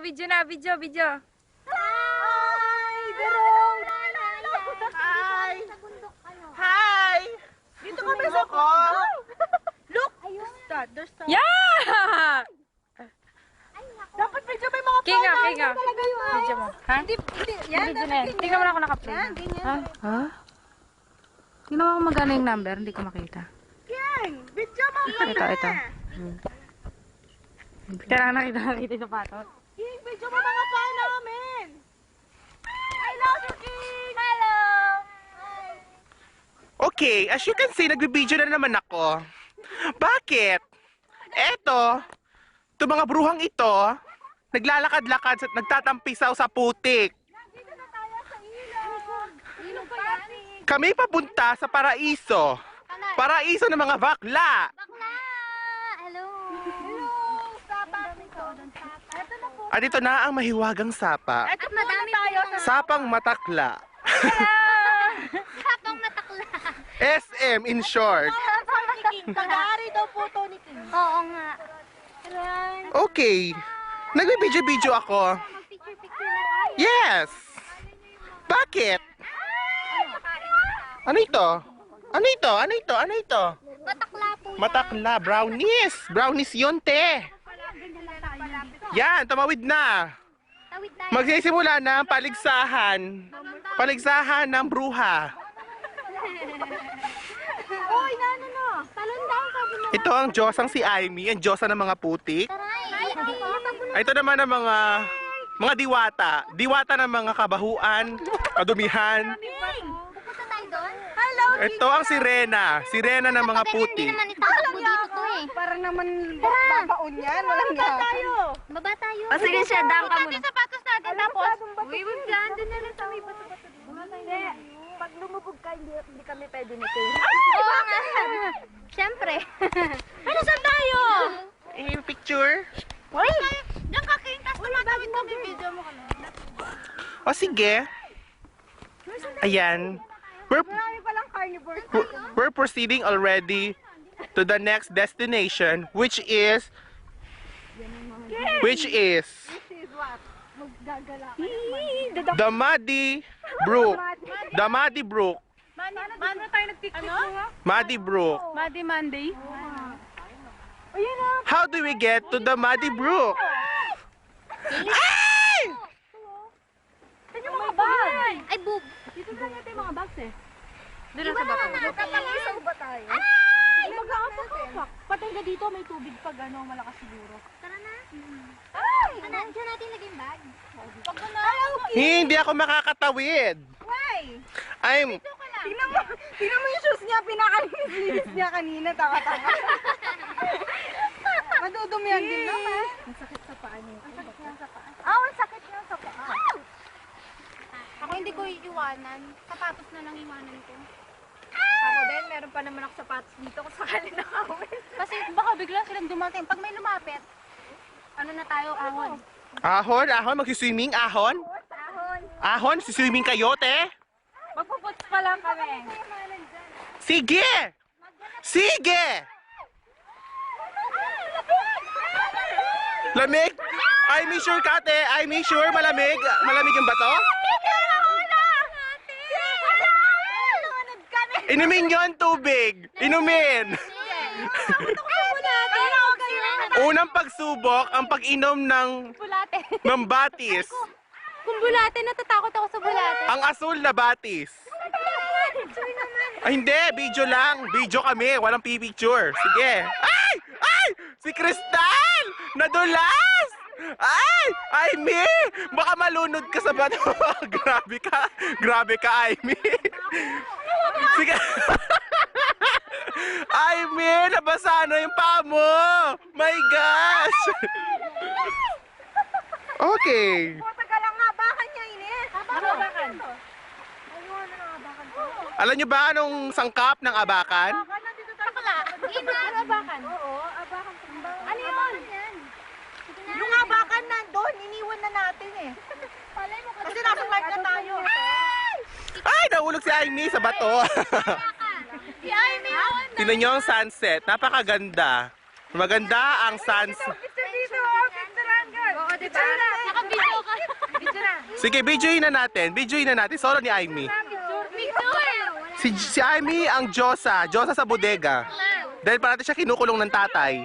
video na, video. Hi! Derong! Hi! Hi! Dito kami sa bundok. Look! There's the... Yeah! Dapat medyo may mga Kinga. talaga yun. Video mo. Ha? Hindi. Yan, Video na yan. Tingnan mo na ako naka-play. Yan, ganyan. Ha? Tingnan mo kung magana yung number, hindi ko makita. Yan! Video mo ka Ito. Kailangan nakita yung sapatos. King, video mo mga fan namin! I love you, King! Hello! Okay, as you can see, nagbibideo na naman ako. Bakit? Eto, itong mga bruhang ito, naglalakad-lakad at nagtatampisaw sa putik. Nandito na tayo sa ilog! Ilog ba yan? Kami papunta sa paraiso. Paraiso ng mga bakla. Bakla! Hello! Hello! Sapa dito. Ito na po. At ito na ang mahiwagang sapa. Ito madami tayo sa... Sapang matakla. Sapang matakla. SM in short. Ni King. Pag-aari daw po to ni King. Oo nga. Okay. Nagbibideo ako. Mag-picture-picture na tayo. Yes. Bakit? Ano ito? Ano ito? Matakla po. Matakla, brownies. Brownies yun, te. Yan, tumawid na. Tawid tayo. Magsisimula na ang paligsahan. Paligsahan ng bruha. Uy, no. Talon down, sabi mo. Ito ang Diyosang si Aimee, ang Diyosa ng mga putik. Taray! Ito naman ang mga diwata. Diwata ng mga kabahuan, kadumihan. Pupunta tayo doon? Hello! Ito ang sirena ng mga Hindi putik. naman itatakbo dito to eh. Parang naman babaon yan. Walang nga. Tayo. Baba tayo. O sige siya, daan ka muna. sapatos natin tapos. Uy, we've done din na rin sa may bato-bato. Hindi. Pag lumubog ka, hindi kami pwede ni King. Oo nga. Siyempre. Ano saan tayo? Picture? Diyan ka, King. Tapos tumatawid kami. Video mo kami. O sige. Ayan. Marami palang carnivore. We're proceeding already to the next destination, which is This is what? Maggagala ka. the Muddy Brook. The Muddy Brook. Paano tayo nag-picture mo? Muddy Brook. Muddy Monday. Ayun na. How do we get to the Muddy Brook? Ay! Tignan mo mga bag. Ay, boob. Dito na natin yung mga bags eh. Doon sa baba. Kapag-isaw ba tayo? Ay! Mag-aapak. Patay na dito, may tubig pag malakas siguro. Tara na. Ay! Diyan natin lagay yung bag. Pag ayaw, Hindi ako makakatawid. why? I'm Tingnan mo yung shoes niya, pinakalinis niya kanina, taka-taka. Madudumihan din naman. Ang sakit sa paa niya. Ang sakit niya sa paa. Ako hindi ko iiwanan. Sapatos na lang iwanan ko. Ako din, meron pa naman ako sapatos dito kung sakali nakawin. Kasi baka bigla silang dumating. Pag may lumapit, ano na tayo, ahon. ahon, magsiswimming, ahon. Ahon, siswimming kayo, te? Magpuputs pa lang kami. Sige! Sige! Lamig? I mean sure ka, te. I mean sure, malamig. Malamig yung bato? Inumin yun, tubig. Inumin. Unang pagsubok, ang pag-inom Bulate. ng batis. Kung bulate, natatakot ako sa bulate. Ang asul na batis. Ay, hindi. Video lang. Video kami. Walang picture. Sige. Ay! Ay! Si Crystal! Nadulas! Ay! Aimee! Baka malunod ka sa bato. Grabe ka. Grabe ka, Aimee. Sige. Aimee! Nabasa na yung paa mo! My gosh! Okay. Taga lang nga, bakan niya, Ines. Bakan? Ayun, abakan ko. Alam nyo ba anong sangkap ng abakan? Bakan, nandito tayo. Inan. Abakan? Oo, abakan. Ano yun? Yung abakan nandun, iniwan na natin eh. Kasi nasa park na tayo. Ay! Nahulog si Aimee sa bato. Si Amy, Tingnan nyo ang sunset. Napakaganda. Maganda ang sunset. Picture dito, picture lang. Oo, diba? Sige, videoin na natin. Videoin na natin. Solo ni Aimee. Si Aimee ang Diyosa sa bodega. Dahil pa natin siya kinukulong ng tatay.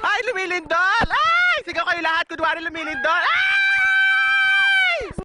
Ay, lumilindol! Ay! Sigaw kayo lahat, kunwari lumilindol!